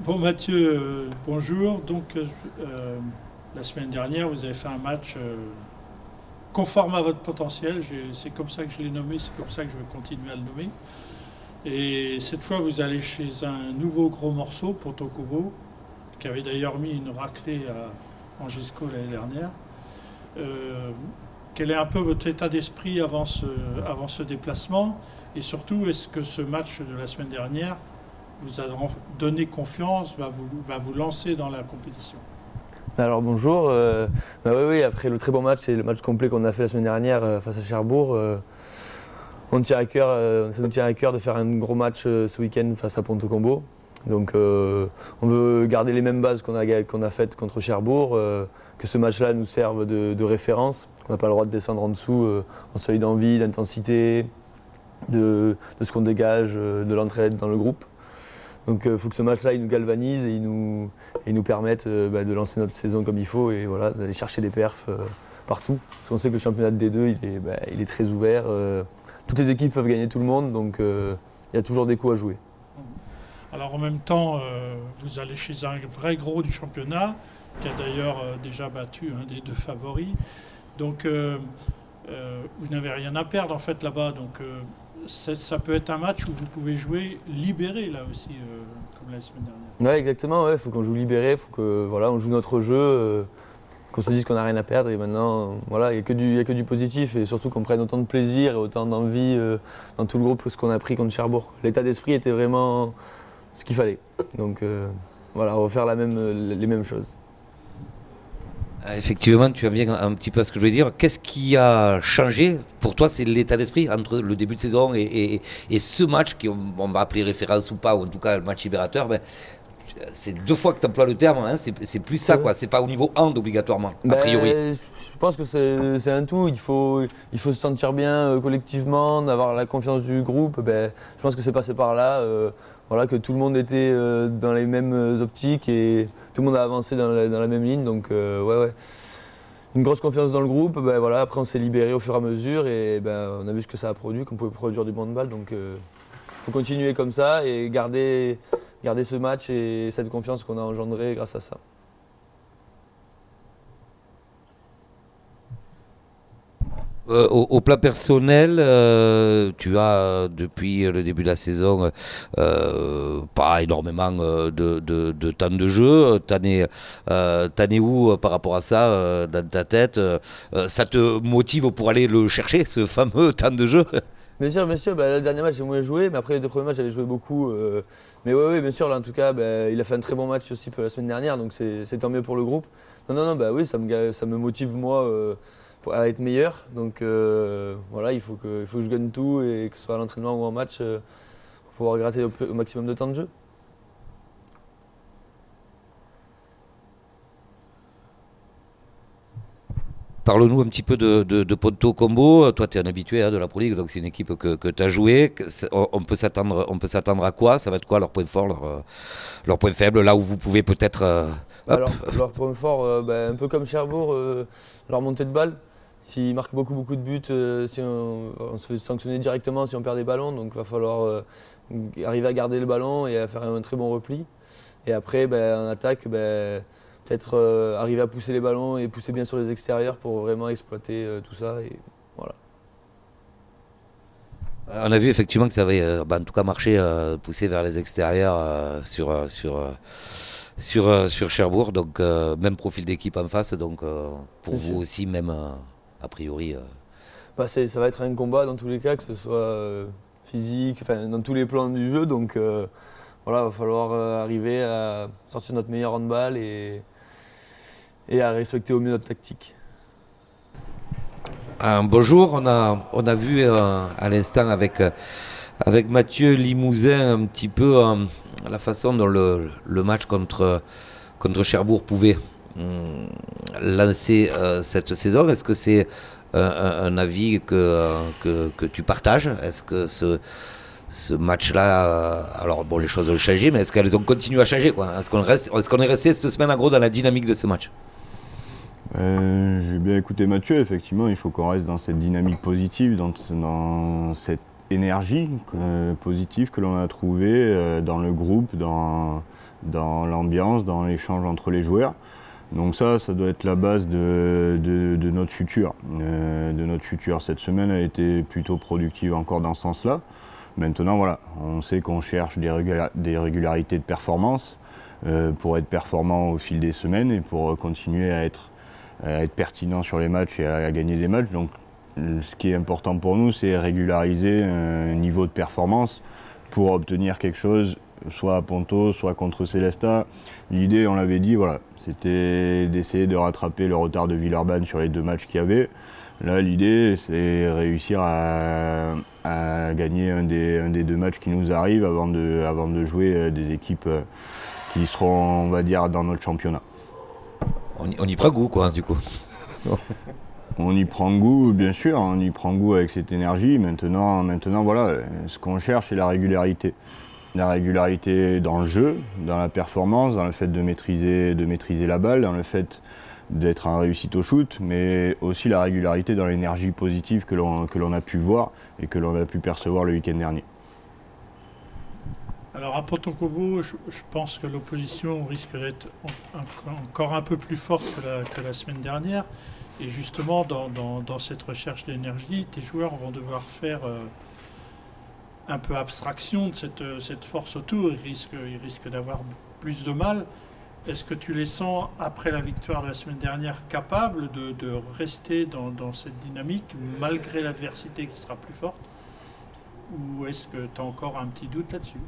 Bon Mathieu, bonjour. Donc la semaine dernière, vous avez fait un match conforme à votre potentiel. C'est comme ça que je l'ai nommé, c'est comme ça que je vais continuer à le nommer. Et cette fois, vous allez chez un nouveau gros morceau, Ponto Combo, qui avait d'ailleurs mis une raclée à Angisco l'année dernière. Quel est un peu votre état d'esprit avant ce déplacement? Et surtout, est-ce que ce match de la semaine dernière vous a donné confiance, va vous lancer dans la compétition? Alors bonjour, oui, après le très bon match et le match complet qu'on a fait la semaine dernière face à Cherbourg, ça nous tient à cœur de faire un gros match ce week-end face à Ponto Combo. Donc on veut garder les mêmes bases qu'on a faites contre Cherbourg, que ce match-là nous serve de référence, qu'on n'a pas le droit de descendre en dessous en seuil d'envie, d'intensité, de ce qu'on dégage, de l'entraide dans le groupe. Donc il faut que ce match-là il nous galvanise et il nous permette de lancer notre saison comme il faut et voilà, d'aller chercher des perfs partout. Parce qu'on sait que le championnat de D2 il est très ouvert. Toutes les équipes peuvent gagner tout le monde, donc il y a toujours des coups à jouer. Alors en même temps, vous allez chez un vrai gros du championnat, qui a d'ailleurs déjà battu un des deux favoris. Donc vous n'avez rien à perdre en fait là-bas. Donc ça peut être un match où vous pouvez jouer libéré là aussi, comme la semaine dernière. Ouais, exactement, il faut qu'on joue libéré, il faut que voilà, on joue notre jeu, qu'on se dise qu'on n'a rien à perdre et maintenant voilà, il n'y a que du positif et surtout qu'on prenne autant de plaisir et autant d'envie dans tout le groupe que ce qu'on a pris contre Cherbourg. L'état d'esprit était vraiment ce qu'il fallait. Donc voilà, refaire les mêmes choses. Effectivement, tu as bien un petit peu ce que je veux dire. Qu'est-ce qui a changé pour toi? C'est l'état d'esprit entre le début de saison et ce match, on va appeler référence ou pas, ou en tout cas le match libérateur. Ben, c'est deux fois que tu emploies le terme, hein, c'est plus ça, quoi. C'est pas au niveau hand obligatoirement, a priori. Je pense que c'est un tout. Il faut se sentir bien collectivement, d'avoir la confiance du groupe. Je pense que c'est passé par là. Voilà, que tout le monde était dans les mêmes optiques et tout le monde a avancé dans la même ligne. Donc ouais. Une grosse confiance dans le groupe. Voilà, après on s'est libéré au fur et à mesure et on a vu ce que ça a produit, qu'on pouvait produire du handball. Donc il faut continuer comme ça et garder ce match et cette confiance qu'on a engendrée grâce à ça. Au plan personnel, tu as depuis le début de la saison pas énormément de temps de jeu. T'en es où par rapport à ça dans ta tête? Ça te motive pour aller le chercher, ce fameux temps de jeu? Bien sûr, le dernier match j'ai moins joué, mais après les deux premiers matchs j'avais joué beaucoup. Mais oui, bien sûr, là en tout cas, il a fait un très bon match aussi la semaine dernière, donc c'est tant mieux pour le groupe. Non, oui, ça me motive moi à être meilleur. Donc voilà, il faut que je gagne tout et que ce soit à l'entraînement ou en match pour pouvoir gratter au maximum de temps de jeu. Parle-nous un petit peu de Ponto Combo. Toi, tu es un habitué de la Pro League, donc c'est une équipe que tu as joué. On peut s'attendre à quoi? Ça va être quoi leur point fort, leur point faible, là où vous pouvez peut-être... Alors, leur point fort, un peu comme Cherbourg, leur montée de balle. S'ils marquent beaucoup de buts, si on se fait sanctionner directement si on perd des ballons, donc il va falloir arriver à garder le ballon et à faire un très bon repli. Et après, en attaque, peut-être arriver à pousser les ballons et pousser bien sur les extérieurs pour vraiment exploiter tout ça. Et voilà. On a vu effectivement que ça avait en tout cas marché, pousser vers les extérieurs sur Cherbourg, donc même profil d'équipe en face, donc pour vous aussi même a priori. Ça va être un combat dans tous les cas, que ce soit physique, dans tous les plans du jeu, donc voilà, il va falloir arriver à sortir notre meilleur handball et à respecter au mieux notre tactique. Bonjour, on a vu à l'instant avec Mathieu Limousin un petit peu la façon dont le match contre Cherbourg pouvait lancer cette saison. Est-ce que c'est un avis que tu partages? Est-ce que ce match-là, alors bon, les choses ont changé, mais est-ce qu'elles ont continué à changer, quoi? Est-ce qu'on est resté cette semaine en gros dans la dynamique de ce match? J'ai bien écouté Mathieu, effectivement, il faut qu'on reste dans cette dynamique positive, dans cette énergie positive que l'on a trouvée dans le groupe, dans dans l'ambiance, dans l'échange entre les joueurs. Donc ça doit être la base de notre futur. Cette semaine a été plutôt productive encore dans ce sens-là. Maintenant, voilà, on sait qu'on cherche des régularités de performance pour être performant au fil des semaines et pour continuer à être pertinent sur les matchs et à gagner des matchs. Donc, ce qui est important pour nous, c'est régulariser un niveau de performance pour obtenir quelque chose, soit à Ponto, soit contre Célestat. L'idée, on l'avait dit, voilà, c'était d'essayer de rattraper le retard de Villeurbanne sur les 2 matchs qu'il y avait. Là, l'idée, c'est réussir à gagner un des 2 matchs qui nous arrivent avant de jouer des équipes qui seront, on va dire, dans notre championnat. On y prend goût, quoi, du coup. On y prend goût, bien sûr, on y prend goût avec cette énergie. Maintenant voilà, ce qu'on cherche, c'est la régularité. La régularité dans le jeu, dans la performance, dans le fait de maîtriser la balle, dans le fait d'être en réussite au shoot, mais aussi la régularité dans l'énergie positive que l'on a pu voir et que l'on a pu percevoir le week-end dernier. Alors à Pontokobo, je pense que l'opposition risque d'être encore un peu plus forte que la semaine dernière. Et justement, dans cette recherche d'énergie, tes joueurs vont devoir faire un peu abstraction de cette force autour. Ils risquent d'avoir plus de mal. Est-ce que tu les sens, après la victoire de la semaine dernière, capables de rester dans cette dynamique, malgré l'adversité qui sera plus forte? Ou est-ce que tu as encore un petit doute là-dessus?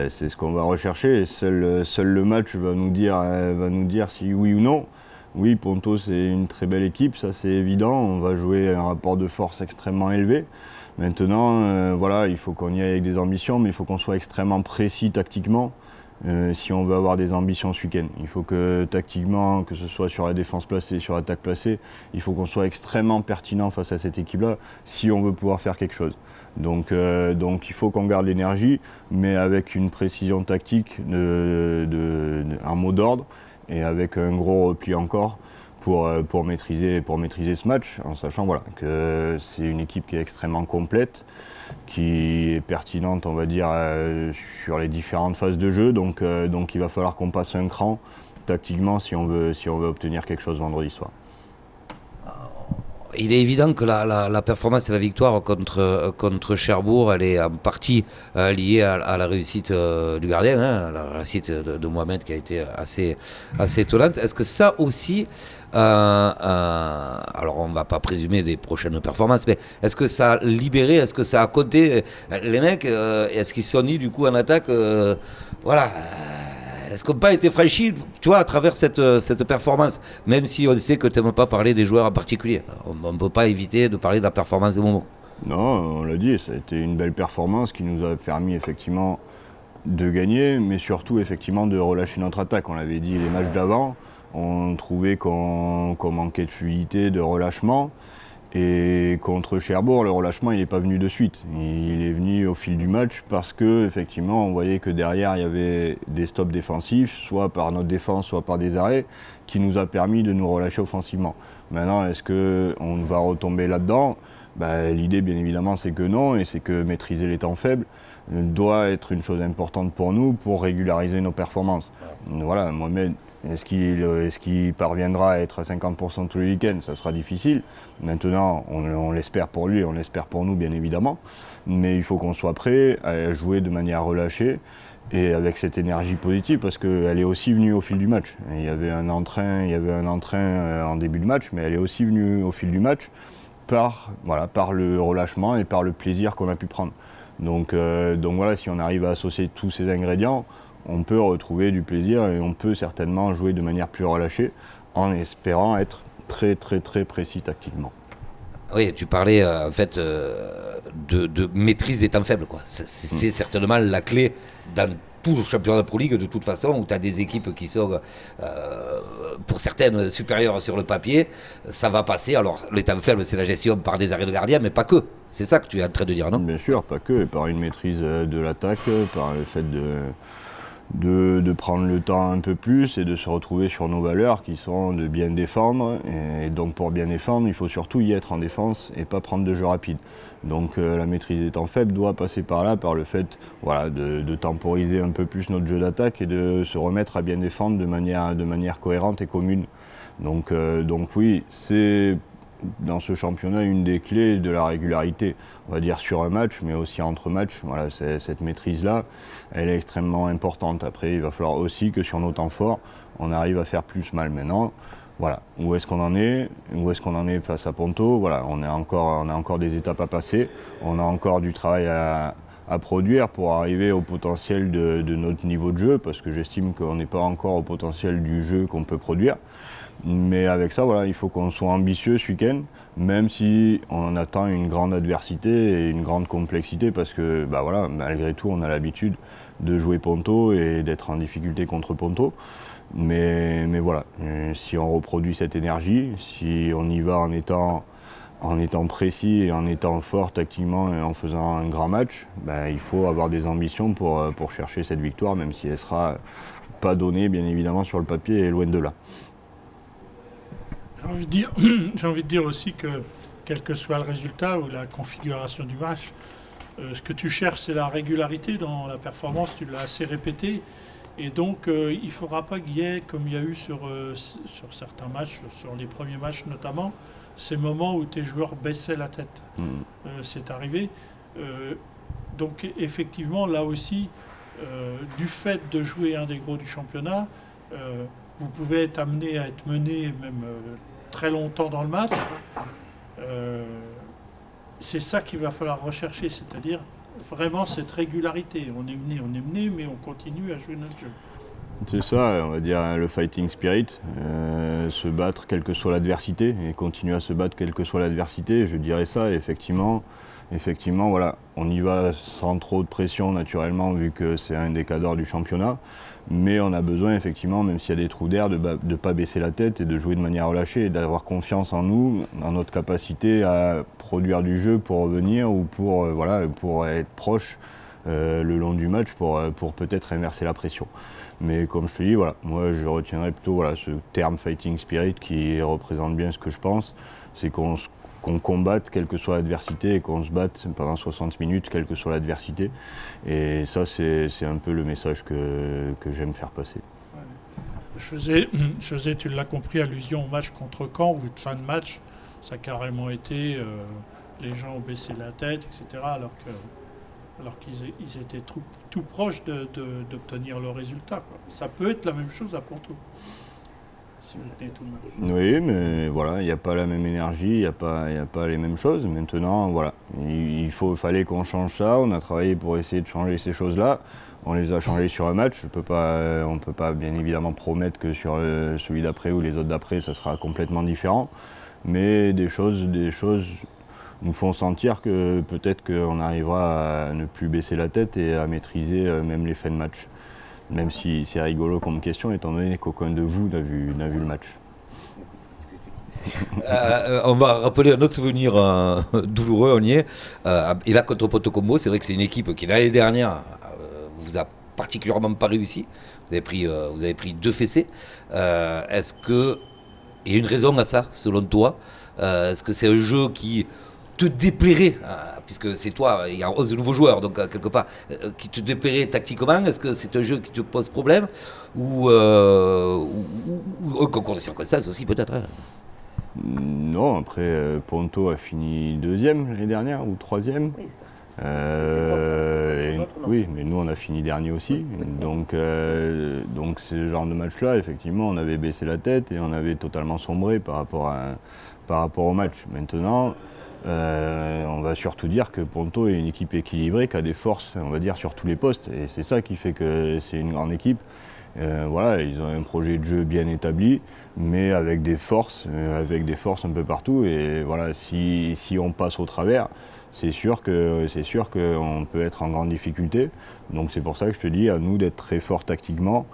C'est ce qu'on va rechercher. Seul le match va nous dire si oui ou non. Oui, Ponto, c'est une très belle équipe, ça c'est évident. On va jouer un rapport de force extrêmement élevé. Maintenant, voilà, il faut qu'on y aille avec des ambitions, mais il faut qu'on soit extrêmement précis tactiquement si on veut avoir des ambitions ce week-end. Il faut que tactiquement, que ce soit sur la défense placée, sur l'attaque placée, il faut qu'on soit extrêmement pertinent face à cette équipe-là si on veut pouvoir faire quelque chose. Donc il faut qu'on garde l'énergie, mais avec une précision tactique un mot d'ordre et avec un gros repli encore pour maîtriser ce match, en sachant voilà, que c'est une équipe qui est extrêmement complète, qui est pertinente, on va dire, sur les différentes phases de jeu. Donc il va falloir qu'on passe un cran tactiquement si on veut obtenir quelque chose vendredi soir. Il est évident que la performance et la victoire contre Cherbourg, elle est en partie liée à la réussite du gardien, hein, la réussite de Mohamed qui a été assez étonnante. Est-ce que ça aussi, alors on ne va pas présumer des prochaines performances, mais est-ce que ça a libéré, est-ce que ça a compté les mecs, est-ce qu'ils se sont dit du coup en attaque, voilà. Est-ce qu'on n'a pas été franchi, tu vois, à travers cette performance, même si on sait que tu n'aimes pas parler des joueurs en particulier. On ne peut pas éviter de parler de la performance de Momo. Non, on l'a dit, ça a été une belle performance qui nous a permis effectivement de gagner, mais surtout effectivement de relâcher notre attaque. On l'avait dit les matchs d'avant, on trouvait qu'on manquait de fluidité, de relâchement. Et contre Cherbourg, le relâchement, il n'est pas venu de suite. Il est venu au fil du match parce que effectivement, on voyait que derrière, il y avait des stops défensifs, soit par notre défense, soit par des arrêts, qui nous a permis de nous relâcher offensivement. Maintenant, est-ce qu'on va retomber là-dedans? L'idée, bien évidemment, c'est que non, et c'est que maîtriser les temps faibles doit être une chose importante pour nous pour régulariser nos performances. Voilà, Mohamed, est-ce qu'il parviendra à être à 50% tous les week-ends? Ça sera difficile. Maintenant, on l'espère pour lui, on l'espère pour nous, bien évidemment. Mais il faut qu'on soit prêt à jouer de manière relâchée et avec cette énergie positive, parce qu'elle est aussi venue au fil du match. Il y avait un entrain en début de match, mais elle est aussi venue au fil du match par le relâchement et par le plaisir qu'on a pu prendre. Donc voilà, si on arrive à associer tous ces ingrédients, on peut retrouver du plaisir et on peut certainement jouer de manière plus relâchée en espérant être très très très précis tactiquement. Oui, tu parlais en fait de maîtrise des temps faibles, quoi. C'est certainement la clé dans tout le championnat de Pro League de toute façon, où tu as des équipes qui sont pour certaines supérieures sur le papier, ça va passer. Alors les temps faibles, c'est la gestion par des arrêts de gardien, mais pas que. C'est ça que tu es en train de dire, non? Bien sûr, pas que, par une maîtrise de l'attaque, par le fait de prendre le temps un peu plus et de se retrouver sur nos valeurs qui sont de bien défendre. Et donc pour bien défendre, il faut surtout y être en défense et pas prendre de jeu rapide. Donc la maîtrise des temps faibles doit passer par là, par le fait voilà, de temporiser un peu plus notre jeu d'attaque et de se remettre à bien défendre de manière cohérente et commune. Donc oui, c'est dans ce championnat une des clés de la régularité, on va dire sur un match, mais aussi entre matchs. Voilà, cette maîtrise-là, elle est extrêmement importante. Après, il va falloir aussi que sur nos temps forts, on arrive à faire plus mal maintenant. Voilà, où est-ce qu'on en est? Où est-ce qu'on en est face à Ponto? Voilà, on a encore des étapes à passer, on a encore du travail à produire pour arriver au potentiel de notre niveau de jeu, parce que j'estime qu'on n'est pas encore au potentiel du jeu qu'on peut produire. Mais avec ça, voilà, il faut qu'on soit ambitieux ce week-end, même si on attend une grande adversité et une grande complexité, parce que bah voilà, malgré tout, on a l'habitude de jouer Ponto et d'être en difficulté contre Ponto. Mais voilà, si on reproduit cette énergie, si on y va en étant précis et en étant fort tactiquement et en faisant un grand match, ben, il faut avoir des ambitions pour chercher cette victoire, même si elle ne sera pas donnée bien évidemment sur le papier et loin de là. J'ai envie de dire aussi que quel que soit le résultat ou la configuration du match, ce que tu cherches, c'est la régularité dans la performance, tu l'as assez répété. Et donc, il ne faudra pas qu'il y ait, comme il y a eu sur certains matchs, sur les premiers matchs notamment, ces moments où tes joueurs baissaient la tête. C'est arrivé. Donc, effectivement, là aussi, du fait de jouer un des gros du championnat, vous pouvez être amené à être mené même très longtemps dans le match. C'est ça qu'il va falloir rechercher, c'est-à-dire vraiment cette régularité. On est mené, mais on continue à jouer notre jeu. C'est ça, on va dire le fighting spirit, se battre quelle que soit l'adversité et continuer à se battre quelle que soit l'adversité. Je dirais ça, effectivement, voilà, on y va sans trop de pression naturellement vu que c'est un des cadors du championnat. Mais on a besoin effectivement, même s'il y a des trous d'air, de ne pas baisser la tête et de jouer de manière relâchée et d'avoir confiance en nous, dans notre capacité à produire du jeu pour revenir ou pour être proche le long du match pour peut-être inverser la pression. Mais comme je te dis, voilà, moi je retiendrai plutôt ce terme fighting spirit qui représente bien ce que je pense, c'est qu'on combatte quelle que soit l'adversité et qu'on se batte pendant 60 minutes quelle que soit l'adversité. Et ça, c'est un peu le message que j'aime faire passer. Je faisais, tu l'as compris, allusion au match contre Caen, vu de fin de match, ça a carrément été, les gens ont baissé la tête, etc., alors qu'ils étaient tout proches d'obtenir le résultat, quoi. Ça peut être la même chose à Ponto. Si vous tenez tout le match. Oui, mais voilà, il n'y a pas la même énergie, il n'y a pas les mêmes choses. Maintenant, voilà, fallait qu'on change ça. On a travaillé pour essayer de changer ces choses-là. On les a changées sur un match. On ne peut pas bien évidemment promettre que sur celui d'après ou les autres d'après, ça sera complètement différent. Mais des choses nous font sentir que peut-être qu'on arrivera à ne plus baisser la tête et à maîtriser même les fins de match. Même si c'est rigolo comme question, étant donné qu'aucun de vous n'a vu le match. On va rappeler un autre souvenir douloureux, on y est. Et là, contre Ponto Combo, c'est vrai que c'est une équipe qui, l'année dernière, vous a particulièrement pas réussi. Vous avez pris 2 fessées. Est-ce qu'il y a une raison à ça, selon toi? Est-ce que c'est un jeu qui te déplairait, puisque c'est toi, il y a 11 nouveaux joueurs, donc quelque part, qui te déplairait tactiquement? Est-ce que c'est un jeu qui te pose problème? Ou un concours de circonstances aussi, peut-être, hein? Non, après, Ponto a fini 2e l'année dernière, ou 3e. Oui, ça. Oui, mais nous on a fini dernier aussi. Donc ce genre de match-là, effectivement, on avait baissé la tête et on avait totalement sombré par rapport au match. Maintenant, on va surtout dire que Ponto est une équipe équilibrée qui a des forces, on va dire, sur tous les postes. Et c'est ça qui fait que c'est une grande équipe. Voilà, ils ont un projet de jeu bien établi, mais avec des forces un peu partout. Et voilà, si on passe au travers, c'est sûr qu'on peut être en grande difficulté. Donc c'est pour ça que je te dis, à nous d'être très forts tactiquement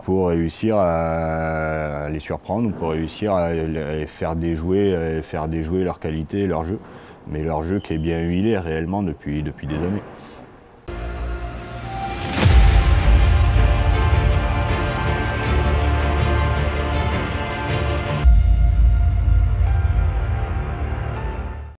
pour réussir à les surprendre, pour réussir à les faire déjouer leur qualité, leur jeu. Mais leur jeu qui est bien huilé réellement depuis des années.